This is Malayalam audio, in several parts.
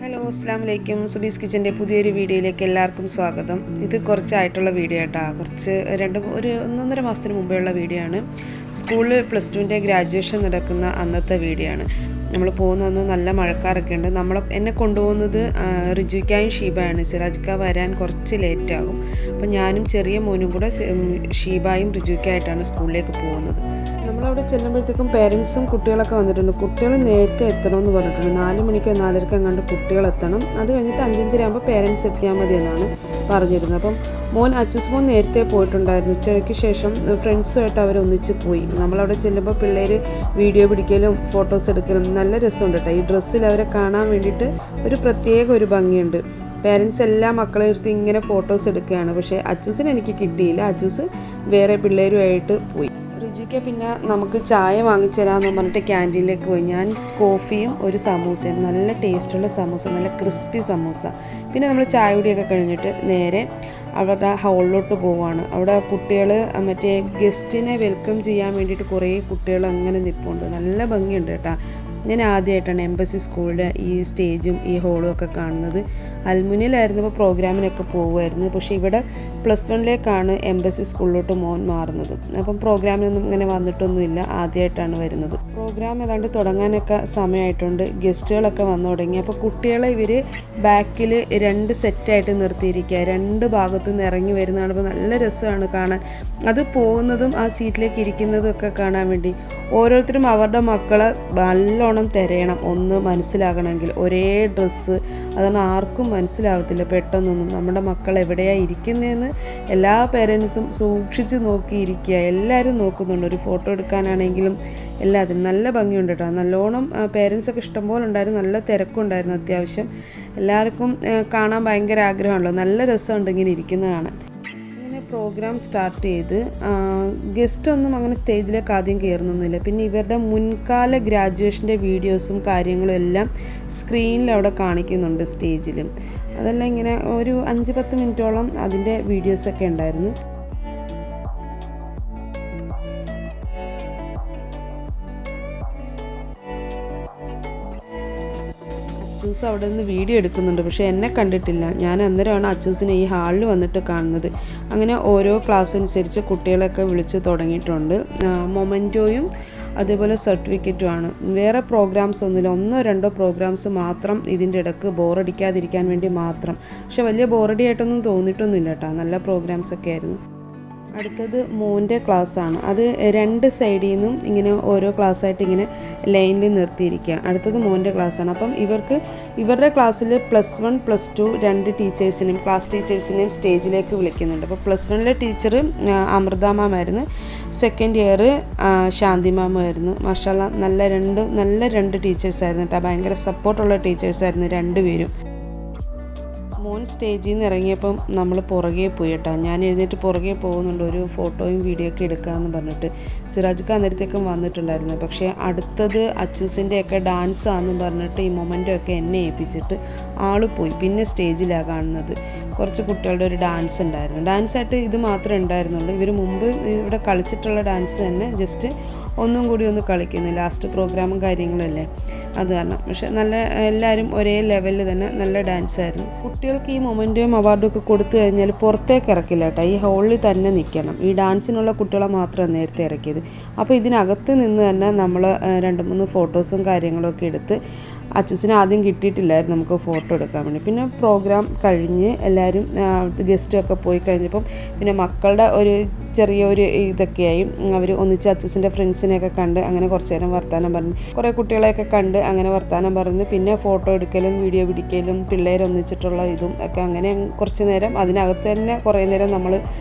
ഹലോ അസ്സലാമലൈക്കും. സുബീസ് കിച്ചൻ്റെ പുതിയൊരു വീഡിയോയിലേക്ക് എല്ലാവർക്കും സ്വാഗതം. ഇത് കുറച്ചായിട്ടുള്ള വീഡിയോ കേട്ടോ. ഒന്നൊന്നര മാസത്തിന് മുമ്പേയുള്ള വീഡിയോ ആണ്. സ്കൂളിൽ +2ൻ്റെ ഗ്രാജുവേഷൻ നടക്കുന്ന അന്നത്തെ വീഡിയോ ആണ്. നമ്മൾ പോകുന്നന്ന് നല്ല മഴക്കാരൊക്കെ ഉണ്ട്. എന്നെ കൊണ്ടുപോകുന്നത് റിജുക്കായും ഷീബയാണ്. സിറാജിക്ക വരാൻ കുറച്ച് ലേറ്റാകും. അപ്പോൾ ഞാനും ചെറിയ മോനും കൂടെ ഷീബായും റിജുക്കായിട്ടാണ് സ്കൂളിലേക്ക് പോകുന്നത്. നമ്മളവിടെ ചെല്ലുമ്പോഴത്തേക്കും പേരൻസും കുട്ടികളൊക്കെ വന്നിട്ടുണ്ട്. കുട്ടികൾ നേരത്തെ എത്തണമെന്ന് പറഞ്ഞിട്ടുണ്ട്. 4 മണിക്കോ 4:30 കണ്ട് കുട്ടികൾ എത്തണം. അത് കഴിഞ്ഞിട്ട് 5:30 ആകുമ്പോൾ പേരൻസ് എത്തിയാൽ മതി എന്നാണ് പറഞ്ഞിരുന്നത്. അപ്പം അച്ചൂസ് മോൻ നേരത്തെ പോയിട്ടുണ്ടായിരുന്നു. ഉച്ചയ്ക്ക് ശേഷം ഫ്രണ്ട്സുമായിട്ട് അവരൊന്നിച്ച് പോയി. നമ്മളവിടെ ചെല്ലുമ്പോൾ പിള്ളേർ വീഡിയോ പിടിക്കലും ഫോട്ടോസ് എടുക്കലും നല്ല രസമുണ്ട് കേട്ടോ. ഈ ഡ്രസ്സിൽ അവരെ കാണാൻ വേണ്ടിയിട്ട് ഒരു ഭംഗിയുണ്ട്. പേരൻസ് എല്ലാ മക്കളെ എടുത്ത് ഇങ്ങനെ ഫോട്ടോസ് എടുക്കുകയാണ്. പക്ഷേ അച്ചൂസിന് എനിക്ക് കിട്ടിയില്ല. അച്ചൂസ് വേറെ പിള്ളേരുമായിട്ട് പോയി. റിജുക്ക് പിന്നെ നമുക്ക് ചായ വാങ്ങിച്ചു തരാമെന്ന് പറഞ്ഞിട്ട് ക്യാൻറ്റീനിലേക്ക് പോയി. ഞാൻ കോഫിയും ഒരു സമൂസയും, നല്ല ടേസ്റ്റുള്ള സമൂസ, നല്ല ക്രിസ്പി സമൂസ. പിന്നെ നമ്മൾ ചായ കുടിയൊക്കെ കഴിഞ്ഞിട്ട് നേരെ അവരുടെ ഹാളിലോട്ട് പോവുകയാണ്. അവിടെ കുട്ടികൾ ഗസ്റ്റിനെ വെൽക്കം ചെയ്യാൻ വേണ്ടിയിട്ട് കുറേ കുട്ടികൾ അങ്ങനെ നിൽപ്പുണ്ട്. നല്ല ഭംഗിയുണ്ട് കേട്ടോ. ഞാൻ ആദ്യമായിട്ടാണ് എംബസി സ്കൂളിൻ്റെ ഈ സ്റ്റേജും ഈ ഹോളും ഒക്കെ കാണുന്നത്. അൽമുനിയിലായിരുന്നപ്പോൾ പ്രോഗ്രാമിനൊക്കെ പോകുമായിരുന്നു. പക്ഷേ ഇവിടെ +1ലേക്കാണ് എംബസി സ്കൂളിലോട്ട് മോൻ മാറുന്നത്. അപ്പം പ്രോഗ്രാമിനൊന്നും ഇങ്ങനെ വന്നിട്ടൊന്നുമില്ല, ആദ്യമായിട്ടാണ് വരുന്നത്. പ്രോഗ്രാം ഏതാണ്ട് തുടങ്ങാനൊക്കെ സമയമായിട്ടുണ്ട്. ഗസ്റ്റുകളൊക്കെ വന്നു തുടങ്ങി. അപ്പോൾ കുട്ടികളെ ഇവർ ബാക്കിൽ 2 സെറ്റായിട്ട് നിർത്തിയിരിക്കുക. 2 ഭാഗത്തു നിന്ന് ഇറങ്ങി വരുന്നതാണ്. അപ്പോൾ നല്ല രസമാണ് കാണാൻ. അത് പോകുന്നതും ആ സീറ്റിലേക്ക് ഇരിക്കുന്നതും ഒക്കെ കാണാൻ വേണ്ടി ഓരോരുത്തരും അവരുടെ മക്കളെ നല്ലോണം തിരയണം. ഒന്ന് മനസ്സിലാകണമെങ്കിൽ ഒരേ ഡ്രസ്സ്, അതാണ് ആർക്കും മനസ്സിലാവത്തില്ല പെട്ടെന്നൊന്നും. നമ്മുടെ മക്കൾ എവിടെയാണ് ഇരിക്കുന്നതെന്ന് എല്ലാ പേരൻസും സൂക്ഷിച്ച് നോക്കിയിരിക്കുക. എല്ലാവരും നോക്കുന്നുണ്ട്. ഒരു ഫോട്ടോ എടുക്കാനാണെങ്കിലും എല്ലാത്തിനും നല്ല ഭംഗിയുണ്ട് കേട്ടോ. നല്ലോണം പേരൻസൊക്കെ ഇഷ്ടംപോലെ ഉണ്ടായിരുന്നു. നല്ല തിരക്കുണ്ടായിരുന്നു അത്യാവശ്യം. എല്ലാവർക്കും കാണാൻ ഭയങ്കര ആഗ്രഹമാണല്ലോ. നല്ല രസമുണ്ട് ഇങ്ങനെ ഇരിക്കുന്നത് കാണാൻ. പ്രോഗ്രാം സ്റ്റാർട്ട് ചെയ്ത് ഗസ്റ്റൊന്നും അങ്ങനെ സ്റ്റേജിലേക്ക് ആദ്യം കയറുന്നൊന്നുമില്ല. പിന്നെ ഇവരുടെ മുൻകാല ഗ്രാജുവേഷൻ്റെ വീഡിയോസും കാര്യങ്ങളും എല്ലാം സ്ക്രീനിൽ അവിടെ കാണിക്കുന്നുണ്ട് സ്റ്റേജിൽ. അതെല്ലാം ഇങ്ങനെ ഒരു 5-10 മിനിറ്റോളം അതിൻ്റെ വീഡിയോസൊക്കെ ഉണ്ടായിരുന്നു. അച്ചൂസ് അവിടെ നിന്ന് വീഡിയോ എടുക്കുന്നുണ്ട്. പക്ഷേ എന്നെ കണ്ടിട്ടില്ല. ഞാൻ അന്നേരമാണ് അച്ചൂസിനെ ഈ ഹാളിൽ വന്നിട്ട് കാണുന്നത്. അങ്ങനെ ഓരോ ക്ലാസ് അനുസരിച്ച് കുട്ടികളൊക്കെ വിളിച്ച് തുടങ്ങിയിട്ടുണ്ട്. മൊമെൻറ്റോയും അതേപോലെ സർട്ടിഫിക്കറ്റുമാണ്. വേറെ പ്രോഗ്രാംസ് ഒന്നുമില്ല. 1-2 പ്രോഗ്രാംസ് മാത്രം ഇതിൻ്റെ ഇടയ്ക്ക് ബോറടിക്കാതിരിക്കാൻ വേണ്ടി മാത്രം. പക്ഷെ വലിയ ബോറടി ആയിട്ടൊന്നും തോന്നിയിട്ടൊന്നുമില്ല കേട്ടോ. നല്ല പ്രോഗ്രാംസൊക്കെ ആയിരുന്നു. അടുത്തത് മോൻ്റെ ക്ലാസ്സാണ്. അത് 2 സൈഡിൽ നിന്നും ഇങ്ങനെ ഓരോ ക്ലാസ്സായിട്ട് ഇങ്ങനെ ലൈനിൽ നിർത്തിയിരിക്കുക. അടുത്തത് മോൻ്റെ ക്ലാസ്സാണ്. അപ്പം ഇവരുടെ ക്ലാസ്സിൽ +1 +2 2 ടീച്ചേഴ്സിനെയും ക്ലാസ് ടീച്ചേഴ്സിനെയും സ്റ്റേജിലേക്ക് വിളിക്കുന്നുണ്ട്. അപ്പോൾ +1ലെ ടീച്ചർ അമൃത മാമായിരുന്നു. സെക്കൻഡ് ഇയർ ശാന്തി മാമായിരുന്നു. മാഷാല്ലാ നല്ല രണ്ട് ടീച്ചേഴ്സായിരുന്നു കേട്ടോ. ഭയങ്കര സപ്പോർട്ടുള്ള ടീച്ചേഴ്സായിരുന്നു 2 പേരും. മോൻ സ്റ്റേജിൽ നിന്ന് ഇറങ്ങിയപ്പം നമ്മൾ പുറകെ പോയി കേട്ടോ. ഞാൻ എഴുന്നേറ്റ് പുറകെ പോകുന്നുണ്ട്. ഒരു ഫോട്ടോയും വീഡിയോ ഒക്കെ എടുക്കാമെന്ന് പറഞ്ഞിട്ട്. സിറാജിക്ക അന്നേരത്തേക്കും വന്നിട്ടുണ്ടായിരുന്നു. പക്ഷേ അടുത്തത് അച്ചൂസിൻ്റെയൊക്കെ ഡാൻസാണെന്ന് പറഞ്ഞിട്ട് ഈ മൊമെൻ്റൊക്കെ എന്നെ ഏൽപ്പിച്ചിട്ട് ആൾ പോയി. പിന്നെ സ്റ്റേജിലാണ് കാണുന്നത്. കുറച്ച് കുട്ടികളുടെ ഒരു ഡാൻസ് ഉണ്ടായിരുന്നു. ഡാൻസായിട്ട് ഇത് മാത്രമേ ഉണ്ടായിരുന്നുള്ളൂ. ഇവർ മുമ്പ് ഇവിടെ കളിച്ചിട്ടുള്ള ഡാൻസ് തന്നെ ജസ്റ്റ് ഒന്നും കൂടി ഒന്ന് കളിക്കുന്നു. ലാസ്റ്റ് പ്രോഗ്രാമും കാര്യങ്ങളല്ലേ, അത് കാരണം. പക്ഷെ എല്ലാവരും ഒരേ ലെവലിൽ തന്നെ നല്ല ഡാൻസായിരുന്നു. കുട്ടികൾക്ക് ഈ മൊമെൻറ്റും അവാർഡും ഒക്കെ കൊടുത്തു കഴിഞ്ഞാൽ പുറത്തേക്ക് ഇറക്കില്ല കേട്ടോ. ഈ ഹോളിൽ തന്നെ നിൽക്കണം. ഈ ഡാൻസിനുള്ള കുട്ടികളെ മാത്രമാണ് നേരത്തെ ഇറക്കിയത്. അപ്പോൾ ഇതിനകത്ത് നിന്ന് തന്നെ നമ്മൾ 2-3 ഫോട്ടോസും കാര്യങ്ങളൊക്കെ എടുത്ത് അച്ചൂസിന് ആദ്യം കിട്ടിയിട്ടില്ലായിരുന്നു നമുക്ക് ഫോട്ടോ എടുക്കാൻ വേണ്ടി. പിന്നെ പ്രോഗ്രാം കഴിഞ്ഞ് എല്ലാവരും ഗസ്റ്റൊക്കെ പോയി കഴിഞ്ഞപ്പം പിന്നെ മക്കളുടെ ചെറിയൊരു ഇതൊക്കെയായി. അവർ ഒന്നിച്ച് അച്ചൂസിൻ്റെ ഫ്രണ്ട്സിനെയൊക്കെ കണ്ട് അങ്ങനെ കുറച്ച് നേരം വർത്തമാനം പറഞ്ഞ്, കുറേ കുട്ടികളെയൊക്കെ കണ്ട് അങ്ങനെ വർത്തമാനം പറഞ്ഞ് പിന്നെ ഫോട്ടോ എടുക്കലും വീഡിയോ പിടിക്കലും പിള്ളേരൊന്നിച്ചിട്ടുള്ള ഇതും ഒക്കെ അങ്ങനെ കുറച്ച് നേരം അതിനകത്ത് തന്നെ കുറേ നേരം നമ്മൾ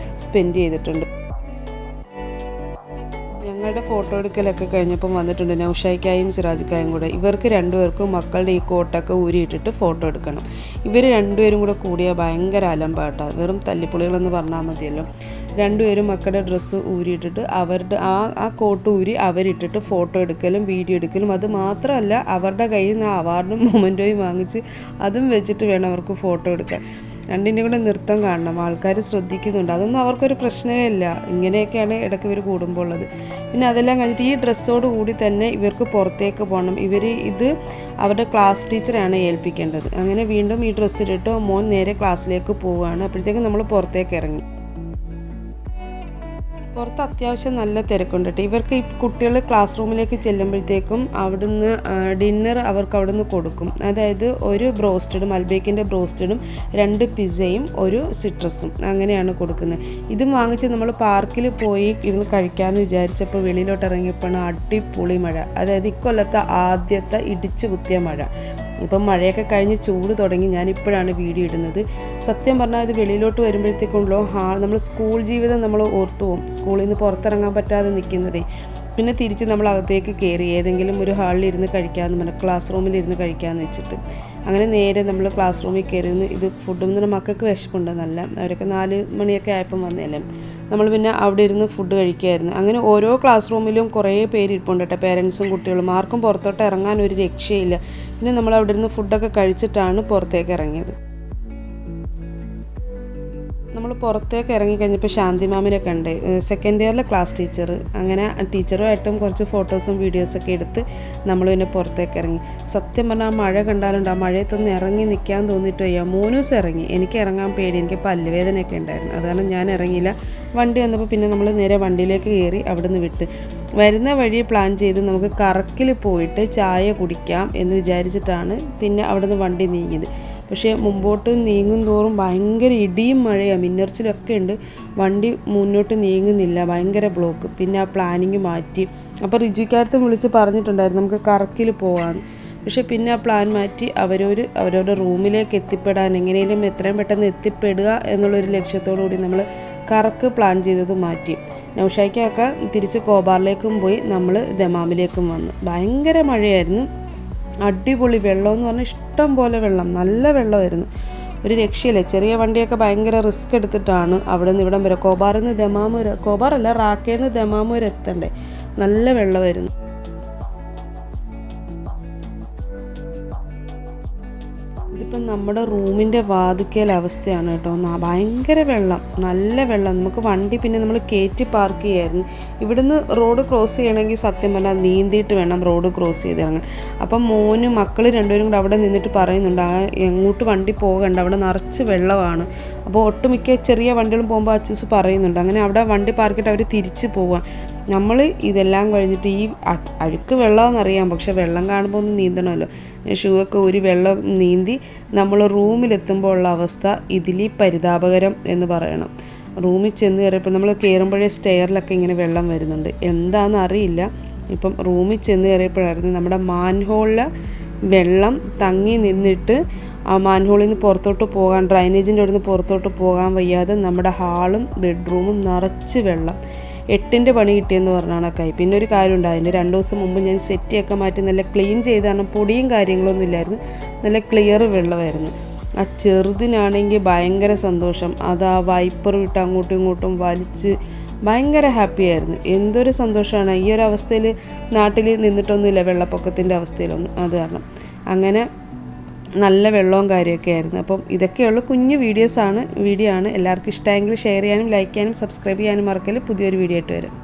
സ്പെൻഡ് ചെയ്തിട്ടുണ്ട്. ഞങ്ങളുടെ ഫോട്ടോ എടുക്കലൊക്കെ കഴിഞ്ഞപ്പം വന്നിട്ടുണ്ട് നൗഷായ്ക്കായും സിറാജിക്കായും കൂടെ. ഇവർക്ക് 2 പേർക്കും മക്കളുടെ ഈ കോട്ടൊക്കെ ഊരിയിട്ടിട്ട് ഫോട്ടോ എടുക്കണം. ഇവർ 2 പേരും കൂടെ കൂടിയാൽ ഭയങ്കര അലമ്പാട്ടോ. വെറും തല്ലിപ്പൊളികളെന്ന് പറഞ്ഞാൽ മതിയല്ലോ. 2 പേരും മക്കളുടെ ഡ്രസ്സ് ഊരിയിട്ടിട്ട് അവരുടെ ആ കോട്ട് ഊരി അവരിട്ടിട്ട് ഫോട്ടോ എടുക്കലും വീഡിയോ എടുക്കലും. അത് മാത്രമല്ല അവരുടെ കയ്യിൽ നിന്ന് അവാർഡും മൊമെൻറ്റോയും വാങ്ങിച്ച് അതും വെച്ചിട്ട് വേണം അവർക്ക് ഫോട്ടോ എടുക്കാൻ. രണ്ടിൻ്റെ കൂടെ നൃത്തം കാണണം, ആൾക്കാർ ശ്രദ്ധിക്കുന്നുണ്ട്. അതൊന്നും അവർക്കൊരു പ്രശ്നമേ ഇല്ല. ഇങ്ങനെയൊക്കെയാണ് ഇടയ്ക്ക് ഇവർ കൂടുമ്പോൾ ഉള്ളത്. പിന്നെ അതെല്ലാം കഴിഞ്ഞിട്ട് ഈ ഡ്രസ്സോട് കൂടി തന്നെ ഇവർക്ക് പുറത്തേക്ക് പോകണം. ഇത് അവരുടെ ക്ലാസ് ടീച്ചറാണ് ഏൽപ്പിക്കേണ്ടത്. അങ്ങനെ വീണ്ടും ഈ ഡ്രസ്സ് ഇട്ടിട്ട് മോൻ നേരെ ക്ലാസ്സിലേക്ക് പോവുകയാണ്. അപ്പോഴത്തേക്കും നമ്മൾ പുറത്തേക്ക് ഇറങ്ങി. പുറത്ത് അത്യാവശ്യം നല്ല തിരക്കുണ്ട് കേട്ടോ. ഇവർക്ക് ഈ കുട്ടികൾ ക്ലാസ് റൂമിലേക്ക് ചെല്ലുമ്പോഴത്തേക്കും അവിടുന്ന് ഡിന്നർ അവർക്ക് അവിടുന്ന് കൊടുക്കും. അതായത് ഒരു ബ്രോസ്റ്റഡും, അൽബേക്കിൻ്റെ ബ്രോസ്റ്റഡും 2 പിസ്സയും 1 സിട്രസും അങ്ങനെയാണ് കൊടുക്കുന്നത്. ഇതും വാങ്ങിച്ച് നമ്മൾ പാർക്കിൽ പോയി ഇരുന്ന് കഴിക്കാമെന്ന് വിചാരിച്ചപ്പോൾ വെളിയിലോട്ട് ഇറങ്ങിയപ്പോഴാണ് അടിപൊളി മഴ. അതായത് ഇക്കൊല്ലത്തെ ആദ്യത്തെ ഇടിച്ചു കുത്തിയ മഴ. ഇപ്പം മഴയൊക്കെ കഴിഞ്ഞ് ചൂട് തുടങ്ങി. ഞാനിപ്പോഴാണ് വീഡിയോ ഇടുന്നത്. സത്യം പറഞ്ഞാൽ ഇത് വെളിയിലോട്ട് വരുമ്പോഴത്തേക്കുള്ളൂ നമ്മൾ സ്കൂൾ ജീവിതം നമ്മൾ ഓർത്തു പോകും. സ്കൂളിൽ നിന്ന് പുറത്തിറങ്ങാൻ പറ്റാതെ നിൽക്കുന്നതേ. പിന്നെ തിരിച്ച് നമ്മൾ അകത്തേക്ക് കയറി ഏതെങ്കിലും ഒരു ഹാളിൽ ഇരുന്ന് കഴിക്കാമെന്ന് പറഞ്ഞാൽ ക്ലാസ് റൂമിൽ ഇരുന്ന് കഴിക്കാമെന്ന് വെച്ചിട്ട് അങ്ങനെ നേരെ നമ്മൾ ക്ലാസ് റൂമിൽ കയറിയിരുന്ന് ഇത് ഫുഡും തന്നെ മക്കൾക്ക് വിശപ്പുണ്ട് നല്ല. അവരൊക്കെ 4 മണിയൊക്കെ ആയപ്പം വന്നതല്ലേ. നമ്മൾ പിന്നെ അവിടെ ഇരുന്ന് ഫുഡ് കഴിക്കുമായിരുന്നു. അങ്ങനെ ഓരോ ക്ലാസ് റൂമിലും കുറേ പേര് ഇരിപ്പുണ്ട് കേട്ടോ, പേരൻസും കുട്ടികളും. ആർക്കും പുറത്തോട്ട് ഇറങ്ങാൻ ഒരു രക്ഷയില്ല. പിന്നെ നമ്മൾ അവിടെ ഇരുന്ന് ഫുഡൊക്കെ കഴിച്ചിട്ടാണ് പുറത്തേക്ക് ഇറങ്ങിയത്. നമ്മൾ പുറത്തേക്ക് ഇറങ്ങിക്കഴിഞ്ഞപ്പോൾ ശാന്തി മാമിനെ കണ്ട്, സെക്കൻഡ് ഇയറിലെ ക്ലാസ് ടീച്ചർ. അങ്ങനെ ടീച്ചറുമായിട്ടും കുറച്ച് ഫോട്ടോസും വീഡിയോസൊക്കെ എടുത്ത് നമ്മൾ പിന്നെ പുറത്തേക്ക് ഇറങ്ങി. സത്യം പറഞ്ഞാൽ ആ മഴ കണ്ടാലുണ്ട്, ആ മഴയത്തൊന്ന് ഇറങ്ങി നിൽക്കാൻ തോന്നിയിട്ട് വയ്യ. മോനൂസ് ഇറങ്ങി. എനിക്ക് ഇറങ്ങാൻ പേടി, എനിക്ക് പല്ലുവേദനയൊക്കെ ഉണ്ടായിരുന്നു. അതാണ് ഞാൻ ഇറങ്ങിയില്ല. വണ്ടി വന്നപ്പോൾ പിന്നെ നമ്മൾ നേരെ വണ്ടിയിലേക്ക് കയറി അവിടെ നിന്ന് വിട്ട് വരുന്ന വഴി പ്ലാൻ ചെയ്ത് നമുക്ക് കറക്കിൽ പോയിട്ട് ചായ കുടിക്കാം എന്ന് വിചാരിച്ചിട്ടാണ് പിന്നെ അവിടെ നിന്ന് വണ്ടി നീങ്ങിയത്. പക്ഷേ മുമ്പോട്ട് നീങ്ങും തോറും ഭയങ്കര ഇടിയും മഴയാണ്, മിന്നർച്ചിലൊക്കെ ഉണ്ട്. വണ്ടി മുന്നോട്ട് നീങ്ങുന്നില്ല, ഭയങ്കര ബ്ലോക്ക്. പിന്നെ ആ പ്ലാനിങ് മാറ്റി. അപ്പോൾ റിജുക്കാരത്തെ വിളിച്ച് പറഞ്ഞിട്ടുണ്ടായിരുന്നു നമുക്ക് കറക്കിൽ പോകാമെന്ന്. പക്ഷേ പിന്നെ ആ പ്ലാൻ മാറ്റി അവരവരുടെ റൂമിലേക്ക് എത്തിപ്പെടാൻ, എങ്ങനെയും എത്രയും പെട്ടെന്ന് എത്തിപ്പെടുക എന്നുള്ളൊരു ലക്ഷ്യത്തോടു കൂടി നമ്മൾ കറക്ക് പ്ലാൻ ചെയ്തത് മാറ്റി. നൗഷായ്ക്കൊക്കെ തിരിച്ച് കോബാറിലേക്കും പോയി, നമ്മൾ ദമാമിലേക്കും വന്നു. ഭയങ്കര മഴയായിരുന്നു. അടിപൊളി വെള്ളമെന്ന് പറഞ്ഞാൽ ഇഷ്ടം പോലെ വെള്ളം, നല്ല വെള്ളമായിരുന്നു, ഒരു രക്ഷയില്ല. ചെറിയ വണ്ടിയൊക്കെ ഭയങ്കര റിസ്ക് എടുത്തിട്ടാണ് അവിടെ നിന്ന് ഇവിടം വരെ, കോബാറിൽ നിന്ന് ദമാം വരെ, കോബാറല്ല റാക്കയിൽ നിന്ന് ദമാം വരെ എത്തണ്ടേ. നല്ല വെള്ളമായിരുന്നു. ഇതിപ്പം നമ്മുടെ റൂമിൻ്റെ വാതിക്കൽ അവസ്ഥയാണ് കേട്ടോ. ഭയങ്കര വെള്ളം, നല്ല വെള്ളം. നമുക്ക് വണ്ടി പിന്നെ നമ്മൾ കയറ്റി പാർക്ക് ചെയ്യായിരുന്നു. ഇവിടുന്ന് റോഡ് ക്രോസ് ചെയ്യണമെങ്കിൽ സത്യം പറഞ്ഞാൽ നീന്തിയിട്ട് വേണം റോഡ് ക്രോസ് ചെയ്ത് ഇറങ്ങാൻ. അപ്പം മോനും മക്കൾ രണ്ടുപേരും കൂടെ അവിടെ നിന്നിട്ട് പറയുന്നുണ്ട് എങ്ങോട്ട് വണ്ടി പോകണ്ട, അവിടെ നിറച്ച് വെള്ളമാണ്. അപ്പോൾ ഒട്ടുമിക്ക ചെറിയ വണ്ടികളും പോകുമ്പോൾ അച്ചൂസ് പറയുന്നുണ്ട്. അങ്ങനെ അവിടെ വണ്ടി പാർക്കിട്ട് അവർ തിരിച്ച് പോവാൻ. നമ്മൾ ഇതെല്ലാം കഴിഞ്ഞിട്ട് ഈ അഴുക്ക് വെള്ളമെന്നറിയാം, പക്ഷെ വെള്ളം കാണുമ്പോൾ ഒന്ന് നീന്തണമല്ലോ. ഷൂ ഒക്കെ ഒരു വെള്ളം നീന്തി നമ്മൾ റൂമിലെത്തുമ്പോൾ ഉള്ള അവസ്ഥ ഇതിലി പരിതാപകരം എന്ന് പറയണം. റൂമിൽ ചെന്ന് കയറിയപ്പോൾ നമ്മൾ കയറുമ്പോഴേ സ്റ്റെയറിലൊക്കെ ഇങ്ങനെ വെള്ളം വരുന്നുണ്ട്, എന്താണെന്ന് അറിയില്ല. ഇപ്പം റൂമിൽ ചെന്ന് കയറിയപ്പോഴായിരുന്നു നമ്മുടെ മാൻഹോളിൽ വെള്ളം തങ്ങി നിന്നിട്ട് ആ മാൻഹോളിൽ നിന്ന് പുറത്തോട്ട് പോകാൻ, ഡ്രൈനേജിൻ്റെ അവിടെ നിന്ന് പുറത്തോട്ട് പോകാൻ വയ്യാതെ നമ്മുടെ ഹാളും ബെഡ്റൂമും നിറച്ച് വെള്ളം. 8ൻ്റെ പണി കിട്ടിയെന്ന് പറഞ്ഞാണ് കൈ. പിന്നെ ഒരു കാര്യമുണ്ട്, അതിൻ്റെ 2 ദിവസം മുമ്പ് ഞാൻ സെറ്റിയൊക്കെ മാറ്റി നല്ല ക്ലീൻ ചെയ്താണ്. പൊടിയും കാര്യങ്ങളൊന്നും ഇല്ലായിരുന്നു, നല്ല ക്ലിയർ വെള്ളമായിരുന്നു. ആ ചെറുതിനാണെങ്കിൽ ഭയങ്കര സന്തോഷം. അത് ആ വൈപ്പർ വിട്ട് അങ്ങോട്ടും ഇങ്ങോട്ടും വലിച്ച് ഭയങ്കര ഹാപ്പിയായിരുന്നു. എന്തൊരു സന്തോഷമാണ്. ഈ ഒരു അവസ്ഥയിൽ നാട്ടിൽ നിന്നിട്ടൊന്നുമില്ല, വെള്ളപ്പൊക്കത്തിൻ്റെ അവസ്ഥയിലൊന്നും. അത് കാരണം അങ്ങനെ നല്ല വെള്ളവും കാര്യമൊക്കെ ആയിരുന്നു. അപ്പം ഇതൊക്കെയുള്ള കുഞ്ഞു വീഡിയോ ആണ്. എല്ലാവർക്കും ഇഷ്ടമായെങ്കിൽ ഷെയർ ചെയ്യാനും ലൈക്ക് ചെയ്യാനും സബ്സ്ക്രൈബ് ചെയ്യാനും മറക്കല്. പുതിയൊരു വീഡിയോ ആയിട്ട് വരും.